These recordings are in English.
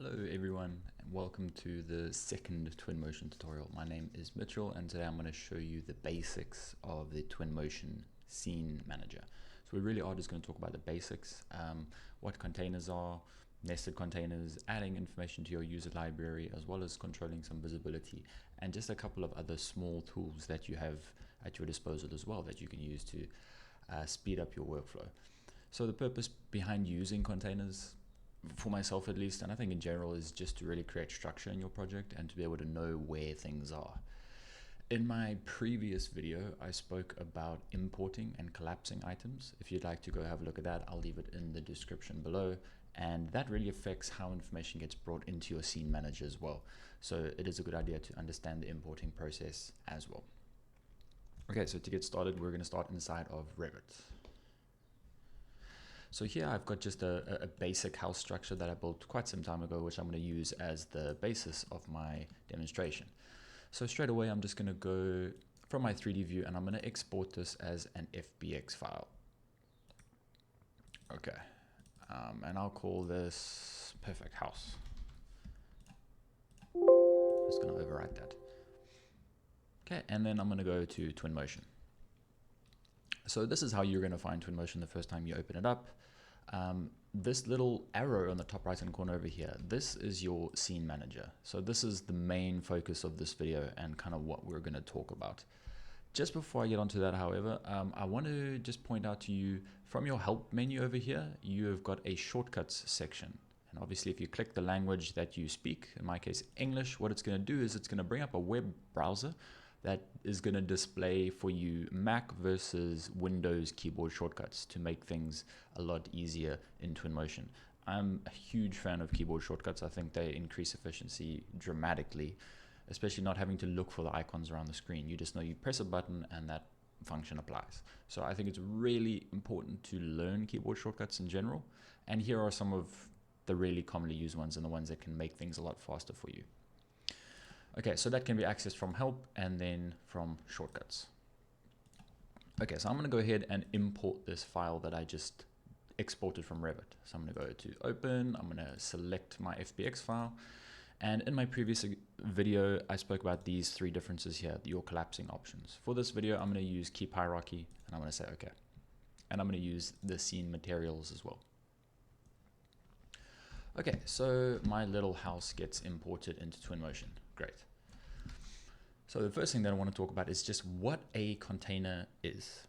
Hello everyone and welcome to the second Twinmotion tutorial. My name is Mitchell and today I'm going to show you the basics of the Twinmotion scene manager. So we really are just going to talk about the basics, what containers are, nested containers, adding information to your user library, as well as controlling some visibility, and just a couple of other small tools that you have at your disposal as well that you can use to speed up your workflow. So the purpose behind using containers, for myself at least, and I think in general, is just to really create structure in your project and to be able to know where things are. In my previous video, I spoke about importing and collapsing items. If you'd like to go have a look at that, I'll leave it in the description below. And that really affects how information gets brought into your scene manager as well. So it is a good idea to understand the importing process as well. Okay, so to get started, we're going to start inside of Revit. So here I've got just a basic house structure that I built quite some time ago, which I'm going to use as the basis of my demonstration. So straight away, I'm just going to go from my 3D view and I'm going to export this as an FBX file. Okay, and I'll call this perfect house. Just going to overwrite that. Okay, and then I'm going to go to Twinmotion. So this is how you're going to find Twinmotion the first time you open it up. This little arrow on the top right hand corner over here, this is your scene manager. So this is the main focus of this video and kind of what we're going to talk about. Just before I get onto that, however, I want to just point out to you from your help menu over here, you have got a shortcuts section. And obviously if you click the language that you speak, in my case English, what it's going to do is it's going to bring up a web browser that is going to display for you Mac versus Windows keyboard shortcuts to make things a lot easier in Twinmotion. I'm a huge fan of keyboard shortcuts. I think they increase efficiency dramatically, especially not having to look for the icons around the screen. You just know you press a button and that function applies. So I think it's really important to learn keyboard shortcuts in general. And here are some of the really commonly used ones and the ones that can make things a lot faster for you. Okay, so that can be accessed from help and then from shortcuts. Okay, so I'm going to go ahead and import this file that I just exported from Revit. So I'm going to go to open, I'm going to select my FBX file. And in my previous video, I spoke about these three differences here, your collapsing options. For this video, I'm going to use keep hierarchy and I'm going to say okay. And I'm going to use the scene materials as well. Okay, so my little house gets imported into Twinmotion. Great. So the first thing that I want to talk about is just what a container is.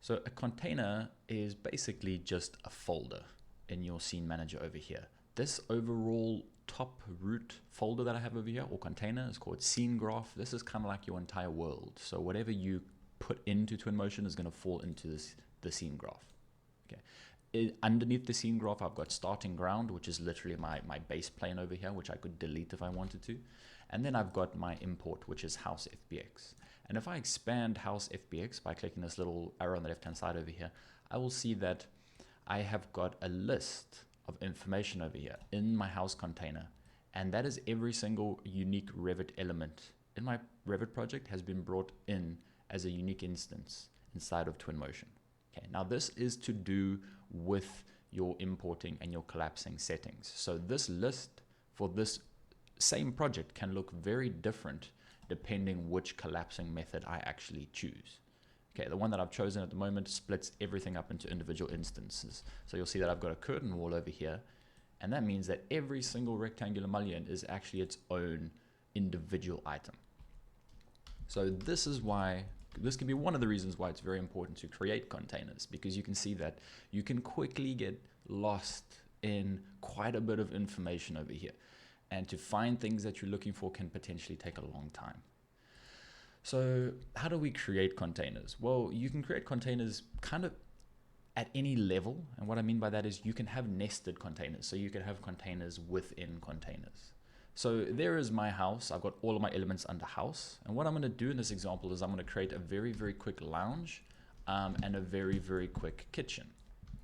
So a container is basically just a folder in your scene manager over here. This overall top root folder that I have over here, or container, is called scene graph. This is kind of like your entire world. So whatever you put into Twinmotion is going to fall into the scene graph. Okay. Underneath the scene graph, I've got starting ground, which is literally my base plane over here, which I could delete if I wanted to. And then I've got my import, which is house FBX. And if I expand house FBX by clicking this little arrow on the left-hand side over here, I will see that I have got a list of information over here in my house container. And that is every single unique Revit element in my Revit project has been brought in as a unique instance inside of Twinmotion. Okay, now this is to do with your importing and your collapsing settings. So this list for this same project can look very different depending which collapsing method I actually choose. Okay, the one that I've chosen at the moment splits everything up into individual instances. So you'll see that I've got a curtain wall over here, and that means that every single rectangular mullion is actually its own individual item. So this is why this can be one of the reasons why it's very important to create containers, because you can see that you can quickly get lost in quite a bit of information over here. And to find things that you're looking for can potentially take a long time. So how do we create containers? Well, you can create containers kind of at any level. And what I mean by that is you can have nested containers. So you can have containers within containers. So there is my house. I've got all of my elements under house. And what I'm going to do in this example is I'm going to create a very, very quick lounge and a very, very quick kitchen.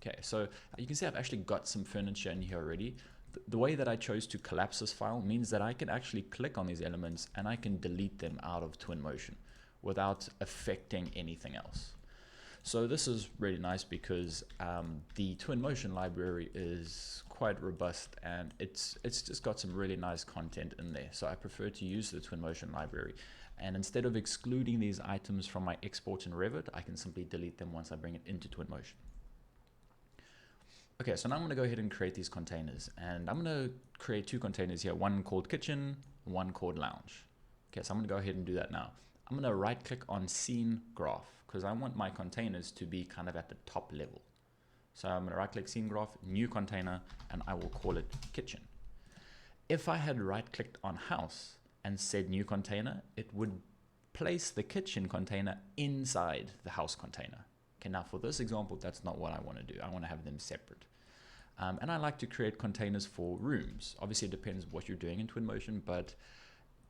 Okay, so you can see I've actually got some furniture in here already. The way that I chose to collapse this file means that I can actually click on these elements and I can delete them out of Twinmotion without affecting anything else. So this is really nice because the Twinmotion library is quite robust, and it's just got some really nice content in there. So I prefer to use the Twinmotion library. And instead of excluding these items from my export in Revit, I can simply delete them once I bring it into Twinmotion. Okay, so now I'm going to go ahead and create these containers. And I'm going to create two containers here, one called kitchen, one called lounge. Okay, so I'm going to go ahead and do that now. I'm going to right click on scene graph because I want my containers to be kind of at the top level. So I'm going to right click scene graph, new container, and I will call it kitchen. If I had right clicked on house and said new container, it would place the kitchen container inside the house container. Okay, now for this example, that's not what I want to do. I want to have them separate. And I like to create containers for rooms. Obviously, it depends what you're doing in Twinmotion, but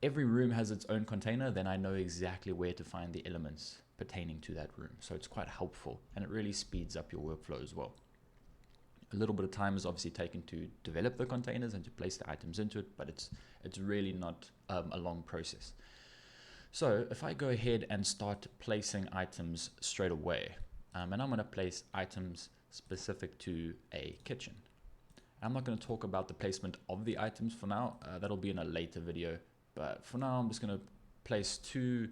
every room has its own container, then I know exactly where to find the elements pertaining to that room. So it's quite helpful, and it really speeds up your workflow as well. A little bit of time is obviously taken to develop the containers and to place the items into it, but it's really not a long process. So if I go ahead and start placing items straight away, and I'm going to place items specific to a kitchen. I'm not going to talk about the placement of the items for now. That'll be in a later video. But for now, I'm just going to place two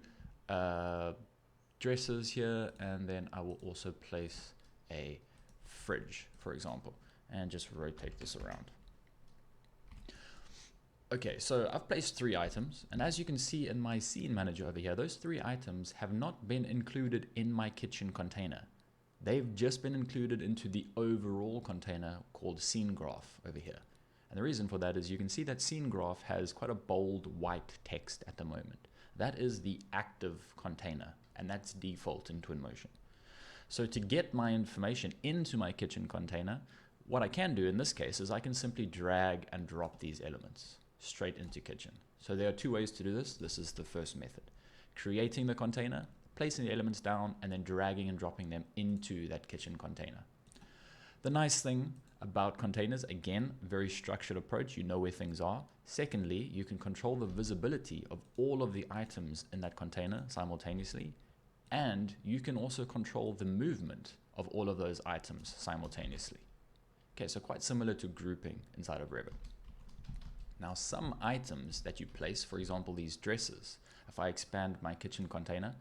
dressers here, and then I will also place a fridge, for example, and just rotate this around. Okay, so I've placed 3 items, and as you can see in my scene manager over here, those 3 items have not been included in my kitchen container. They've just been included into the overall container called scene graph over here. And the reason for that is you can see that scene graph has quite a bold white text at the moment. That is the active container, and that's default in Twinmotion. So to get my information into my kitchen container, what I can do in this case is I can simply drag and drop these elements straight into kitchen. So there are 2 ways to do this. This is the first method. Creating the container, placing the elements down, and then dragging and dropping them into that kitchen container. The nice thing about containers, again, very structured approach, you know where things are. Secondly, you can control the visibility of all of the items in that container simultaneously, and you can also control the movement of all of those items simultaneously. Okay, so quite similar to grouping inside of Revit. Now, some items that you place, for example, these dressers, if I expand my kitchen container,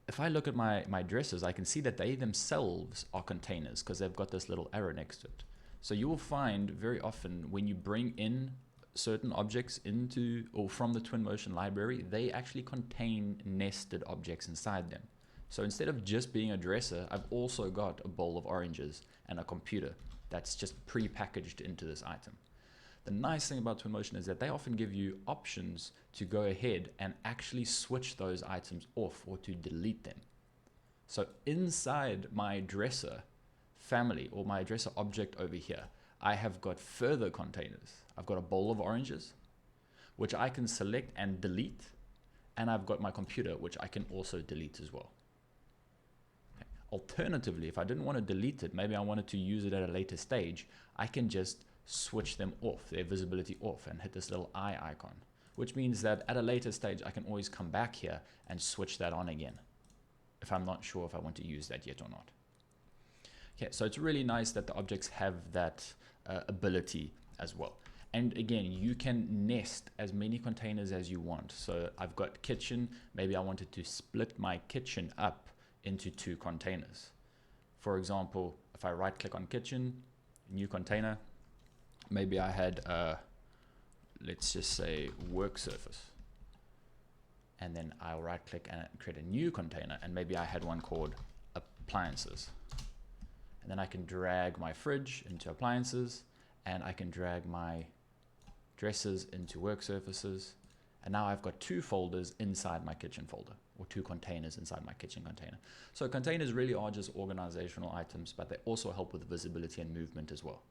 if I look at my dressers, I can see that they themselves are containers because they've got this little arrow next to it. So you will find very often when you bring in certain objects into or from the Twinmotion library, they actually contain nested objects inside them. So instead of just being a dresser, I've also got a bowl of oranges and a computer that's just pre-packaged into this item. The nice thing about Twinmotion is that they often give you options to go ahead and actually switch those items off or to delete them. So inside my dresser family or my dresser object over here, I have got further containers. I've got a bowl of oranges, which I can select and delete, and I've got my computer, which I can also delete as well. Okay. Alternatively, if I didn't want to delete it, maybe I wanted to use it at a later stage, I can just switch them off, their visibility off, and hit this little eye icon, which means that at a later stage I can always come back here and switch that on again if I'm not sure if I want to use that yet or not. Okay, so it's really nice that the objects have that ability as well. And again, you can nest as many containers as you want. So I've got kitchen, maybe I wanted to split my kitchen up into 2 containers. For example, if I right click on kitchen, new container, maybe I had, let's just say work surface. And then I'll right click and create a new container. And maybe I had one called appliances. And then I can drag my fridge into appliances, and I can drag my dressers into work surfaces. And now I've got 2 folders inside my kitchen folder, or 2 containers inside my kitchen container. So containers really are just organizational items, but they also help with visibility and movement as well.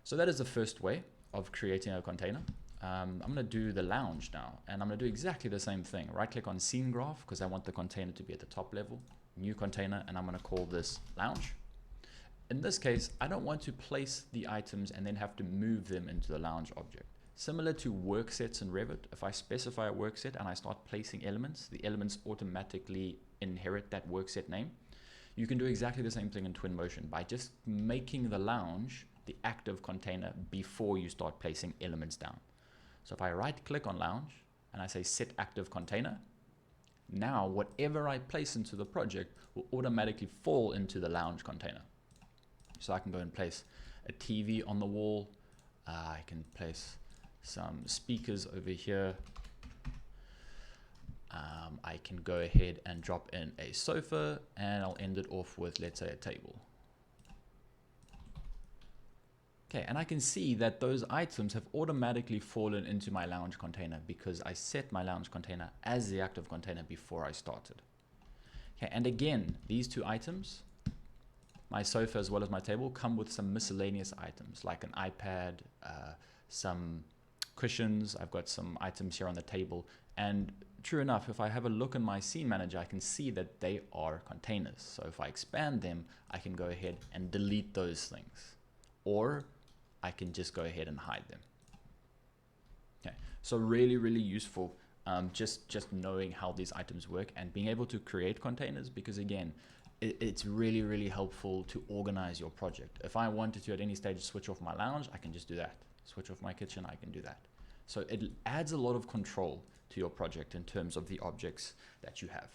So that is the first way of creating a container. I'm going to do the lounge now, and I'm going to do exactly the same thing. Right click on scene graph because I want the container to be at the top level. New container, and I'm going to call this lounge. In this case, I don't want to place the items and then have to move them into the lounge object. Similar to work sets in Revit, if I specify a work set and I start placing elements, the elements automatically inherit that work set name. You can do exactly the same thing in Twinmotion by just making the lounge the active container before you start placing elements down. So if I right click on lounge and I say set active container, now whatever I place into the project will automatically fall into the lounge container. So I can go and place a TV on the wall. I can place some speakers over here. I can go ahead and drop in a sofa, and I'll end it off with, let's say, a table. Okay, and I can see that those items have automatically fallen into my lounge container because I set my lounge container as the active container before I started. Okay, and again, these two items, my sofa as well as my table, come with some miscellaneous items like an iPad, some cushions. I've got some items here on the table, and true enough, if I have a look in my scene manager, I can see that they are containers. So if I expand them, I can go ahead and delete those things, or I can just go ahead and hide them. Okay, so really, really useful, just knowing how these items work and being able to create containers, because again, it's really, really helpful to organize your project. If I wanted to at any stage switch off my lounge, I can just do that. Switch off my kitchen, I can do that. So it adds a lot of control to your project in terms of the objects that you have.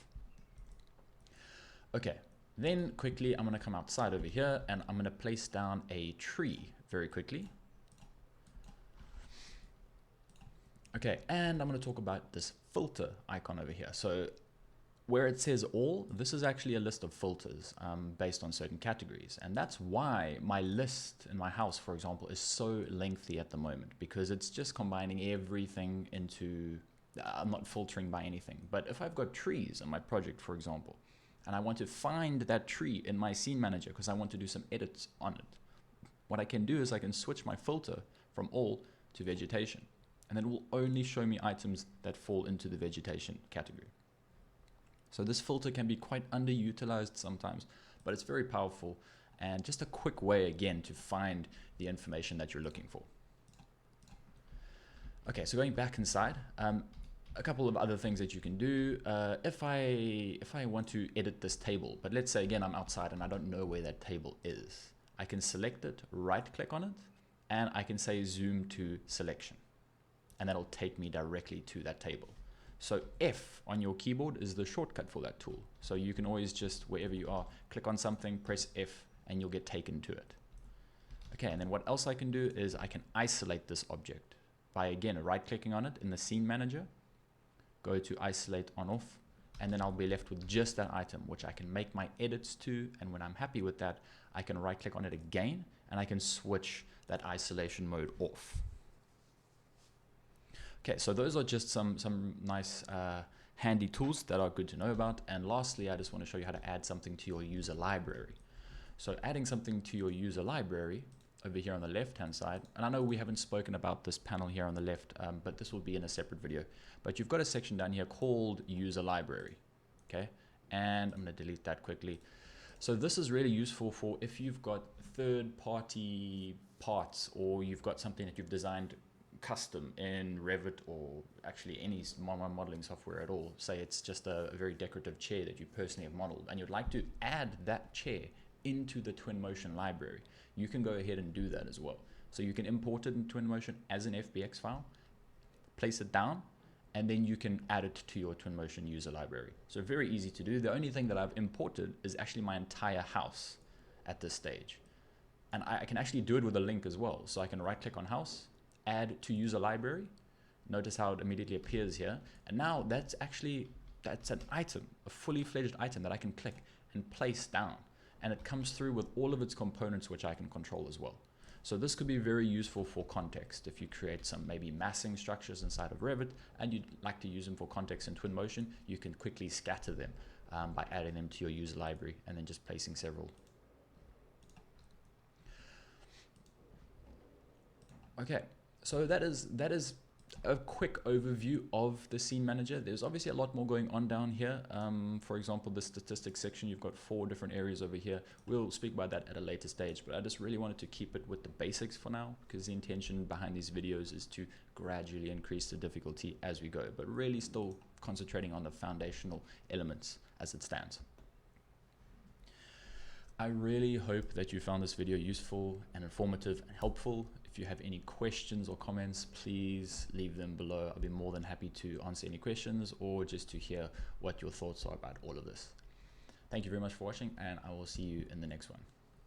Okay, then quickly I'm going to come outside over here and I'm going to place down a tree very quickly. Okay, and I'm going to talk about this filter icon over here. So where it says all, this is actually a list of filters based on certain categories. And that's why my list in my house, for example, is so lengthy at the moment, because it's just combining everything into, I'm not filtering by anything. But if I've got trees in my project, for example, and I want to find that tree in my scene manager because I want to do some edits on it, what I can do is I can switch my filter from all to vegetation. And then it will only show me items that fall into the vegetation category. So this filter can be quite underutilized sometimes, but it's very powerful and just a quick way again to find the information that you're looking for. Okay, so going back inside, a couple of other things that you can do. If I want to edit this table, but let's say again I'm outside and I don't know where that table is, I can select it, right click on it, and I can say zoom to selection, and that'll take me directly to that table. So F on your keyboard is the shortcut for that tool. So you can always just, wherever you are, click on something, press F, and you'll get taken to it. Okay, and then what else I can do is I can isolate this object by, again, right-clicking on it in the scene manager, go to isolate on off, and then I'll be left with just that item, which I can make my edits to, and when I'm happy with that, I can right-click on it again, and I can switch that isolation mode off. Okay, so those are just some nice handy tools that are good to know about. And lastly, I just want to show you how to add something to your user library. So adding something to your user library over here on the left-hand side, and I know we haven't spoken about this panel here on the left, but this will be in a separate video. But you've got a section down here called user library, okay? And I'm going to delete that quickly. So this is really useful for if you've got third-party parts, or you've got something that you've designed custom in Revit, or actually any modeling software at all. Say it's just a very decorative chair that you personally have modeled, and you'd like to add that chair into the Twinmotion library. You can go ahead and do that as well. So you can import it in Twinmotion as an FBX file, place it down, and then you can add it to your Twinmotion user library. So very easy to do. The only thing that I've imported is actually my entire house at this stage. And I can actually do it with a link as well. So I can right click on house, add to user library. Notice how it immediately appears here. And now that's an item, a fully fledged item that I can click and place down. And it comes through with all of its components, which I can control as well. So this could be very useful for context. If you create some maybe massing structures inside of Revit and you'd like to use them for context in Twinmotion, you can quickly scatter them by adding them to your user library and then just placing several. Okay, so that is a quick overview of the scene manager. There's obviously a lot more going on down here. For example, the statistics section, you've got 4 different areas over here. We'll speak about that at a later stage, but I just really wanted to keep it with the basics for now, because the intention behind these videos is to gradually increase the difficulty as we go, but really still concentrating on the foundational elements as it stands. I really hope that you found this video useful and informative and helpful. If you have any questions or comments, please leave them below. I'll be more than happy to answer any questions or just to hear what your thoughts are about all of this. Thank you very much for watching, and I will see you in the next one.